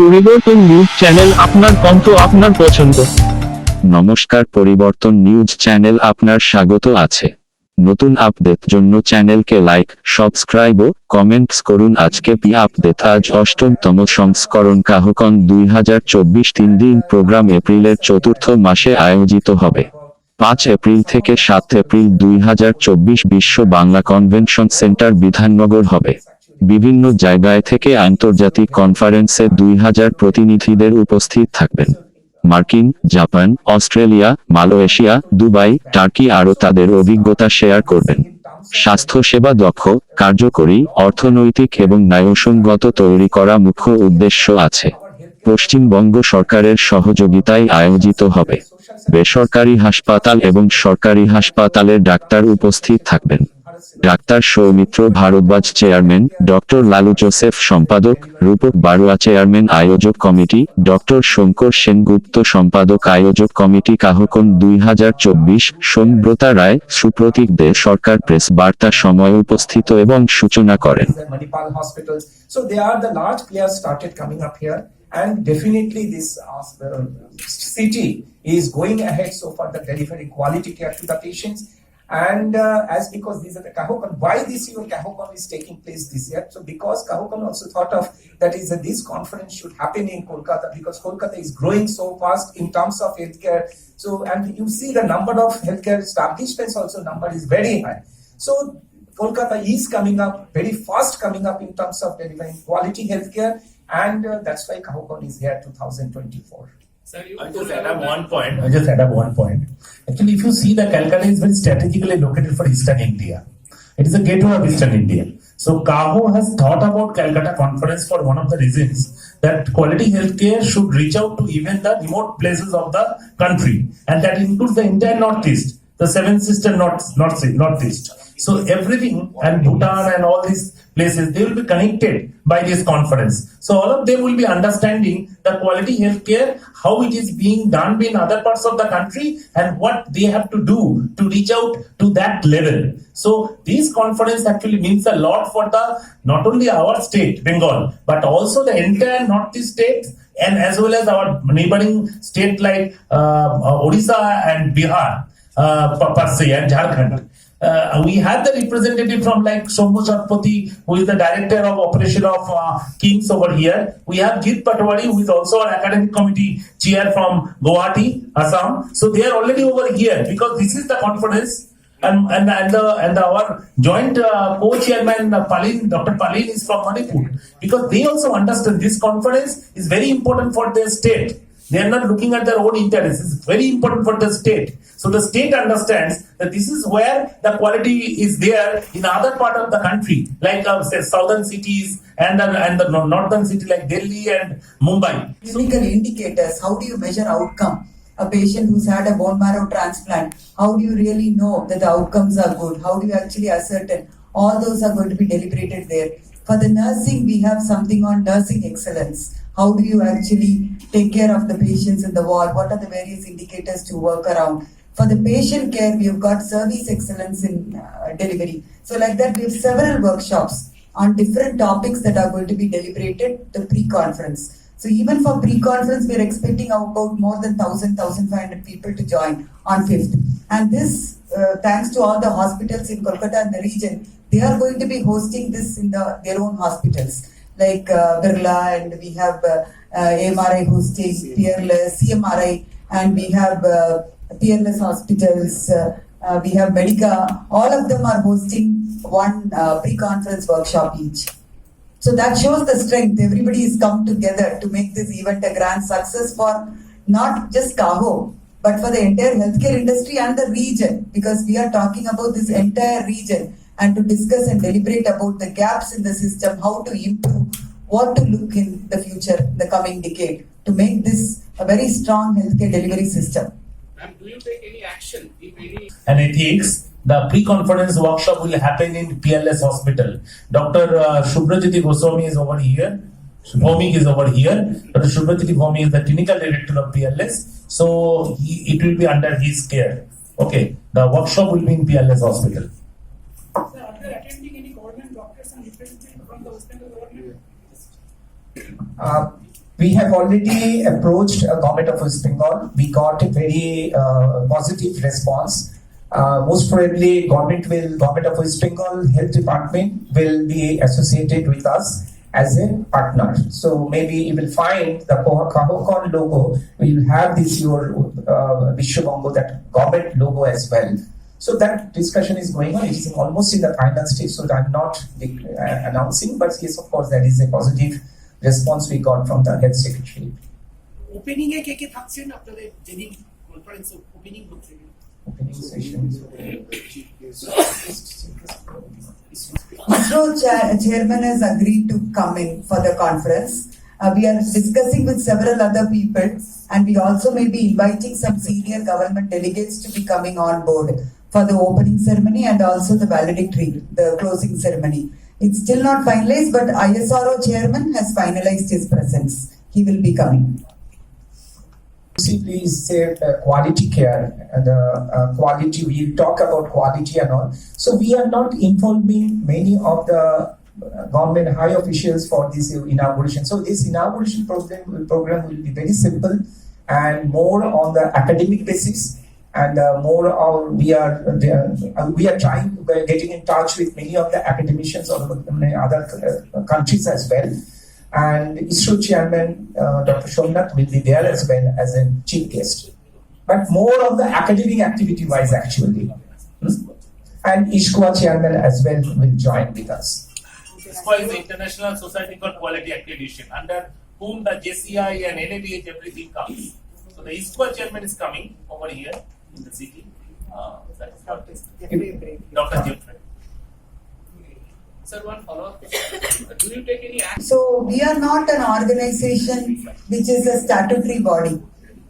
পরিবর্তন news channel, আপনার কণ্ঠ, আপনার পছন্দ। নমস্কার, পরিবর্তন নিউজ চ্যানেল আপনার স্বাগত আছে। নতুন আপডেট জন্য চ্যানেলকে লাইক, সাবস্ক্রাইব ও কমেন্টস করুন। আজকে পি আপডেট। আজ 8তম সংস্করণ কাহকন 2024 3 দিন প্রোগ্রাম এপ্রিলের চতুর্থ মাসে আয়োজিত হবে। 5 এপ্রিল থেকে 7 এপ্রিল 2024 বিশ্ব বাংলা কনভেনশন সেন্টার বিধাননগর হবে। বিভিন্ন জায়গায় থেকে আন্তর্জাতিক কনফারেন্সে 2000 প্রতিনিধিদের উপস্থিত থাকবেন। মার্কিন, Japan, Australia, Malaysia, Dubai, turkey আরও তাদের অভিজ্ঞতা শেয়ার করবেন। স্বাস্থ্যসেবা দক্ষ, কার্যকরী, অর্থনৈতিক এবং ন্যায়সঙ্গত তৈরি করা মুখ্য উদ্দেশ্য আছে। পশ্চিমবঙ্গ সরকারের সহযোগিতায় আয়োজিত হবে। বেসরকারি হাসপাতাল এবং সরকারি হাসপাতালের ডাক্তার উপস্থিত থাকবেন। Doctor Soumitra Bhardwaj chairman, doctor Lalu Joseph সম্পাদক, রূপক বাড়ুয়া চেয়ারম্যান আয়োজক কমিটি, ডক্টর শঙ্কর সেনগুপ্ত সম্পাদক আয়োজক কমিটি কাহকন 2024। সোমব্রতা রায়, সুপ্রতীক দে সরকার প্রেস বার্তা সময় উপস্থিত এবং সূচনা করেন। So they are the large players started coming up here, and definitely this city is going ahead so far the delivering quality care to the patients. And as because these are the Kahokon, why this year Kahokon is taking place this year? So because Kahokon also thought of that is that this conference should happen in Kolkata, because Kolkata is growing so fast in terms of healthcare. So and you see the number of healthcare establishments also number is very high. So Kolkata is coming up very fast, coming up in terms of delivering quality healthcare, and that's why Kahokon is here 2024. I just add up one point. Actually, if you see, the Calcutta is very strategically located for Eastern India. It is a gateway of Eastern India. So KAHO has thought about Calcutta conference for one of the reasons that quality healthcare should reach out to even the remote places of the country, and that includes the entire Northeast, the Seven Sister Northeast. So everything, and Bhutan and all these places, they will be connected by this conference. So all of them will be understanding the quality healthcare, how it is being done in other parts of the country, and what they have to do to reach out to that level. So this conference actually means a lot for the not only our state, Bengal, but also the entire Northeast states, and as well as our neighboring state like Odisha and Bihar, per se, and Jharkhand. We have the representative from like Shambhu Chatpati, who is the director of operation of KIMS over here. We have Jit Patwari, who is also an academic committee chair from Guwahati, Assam. So they are already over here because this is the conference, and our joint co-chairman Dr. Palin is from Manipur, because they also understand this conference is very important for their state. They are not looking at their own interests. It's very important for the state. So the state understands that this is where the quality is there in other part of the country, like say southern cities and the northern city like Delhi and Mumbai. Clinical indicators. How do you measure outcome? A patient who's had a bone marrow transplant, how do you really know that the outcomes are good? How do you actually ascertain? All those are going to be deliberated there. For the nursing, we have something on nursing excellence. How do you actually take care of the patients in the ward? What are the various indicators to work around? For the patient care, we have got service excellence in delivery. So like that, we have several workshops on different topics that are going to be deliberated, the pre-conference. So even for pre-conference, we are expecting about more than 1,500 people to join on 5th. And this, thanks to all the hospitals in Kolkata and the region, they are going to be hosting this in their own hospitals. Like Birla, and we have AMRI hosting, Peerless, CMRI, and we have Peerless Hospitals, we have Medica. All of them are hosting one pre-conference workshop each. So that shows the strength. Everybody has come together to make this event a grand success for not just KAHO, but for the entire healthcare industry and the region, because we are talking about this entire region, and to discuss and deliberate about the gaps in the system, how to improve, what to look in the future, the coming decade, to make this a very strong healthcare delivery system. Ma'am, do you take any action if any? And ethics, the pre-conference workshop will happen in PLS Hospital. Dr. Subhrajyoti Goswami is over here. Bhomik is over here. Dr. Subhrajyoti Bhomik is the clinical director of PLS. So it will be under his care. Okay, the workshop will be in PLS Hospital. Sir, are you attending any government doctors and representatives from the West Bengal government? We have already approached Government of West Bengal. We got a very positive response. Most probably, Government of West Bengal Health Department will be associated with us as a partner. So maybe you will find the Kahokon logo will have this your Vishwabongo, that government logo as well. So that discussion is going on. It is almost in the final stage, so I'm not announcing. But yes, of course, that is a positive response we got from the health secretary. Opening এ কে কে থাকছেন আপনাদের যেদিন conference opening হচ্ছে Opening session. ISRO chairman has agreed to come in for the conference. We are discussing with several other people, and we also may be inviting some senior government delegates to be coming on board for the opening ceremony and also the valedictory, the closing ceremony. It's still not finalized, but ISRO chairman has finalized his presence. He will be coming. Simply say quality care and quality. We'll talk about quality and all. So we are not involving many of the government high officials for this inauguration. So this inauguration program will be very simple and more on the academic basis. And more on we are trying getting in touch with many of the academicians of other countries as well. And ISRO chairman Dr. Somnath will be there as well as a chief guest. But more of the academic activity wise actually. And ISKWA chairman as well will join with us. ISKWA is the International Society for Quality Accreditation, under whom the JCI and NABH everything comes. So the ISKWA chairman is coming over here in the city. That is Dr. Jeffrey. Sir, one follow-up question. Do you take any action? So we are not an organization which is a statutory body.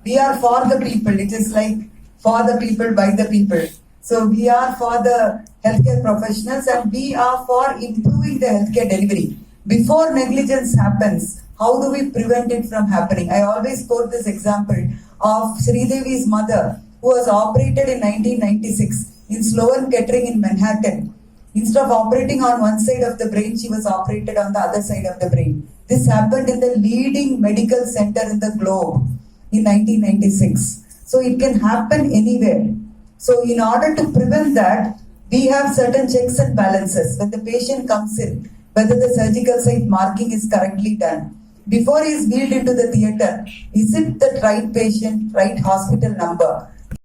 We are for the people. It is like for the people, by the people. So we are for the healthcare professionals, and we are for improving the healthcare delivery. Before negligence happens, how do we prevent it from happening? I always quote this example of Sridevi's mother, who was operated in 1996 in Sloan Kettering in Manhattan. Instead of operating on one side of the brain, she was operated on the other side of the brain. This happened in the leading medical center in the globe in 1996. So it can happen anywhere. So in order to prevent that, we have certain checks and balances. When the patient comes in, whether the surgical site marking is correctly done, before he is wheeled into the theatre, is it the right patient, right hospital number?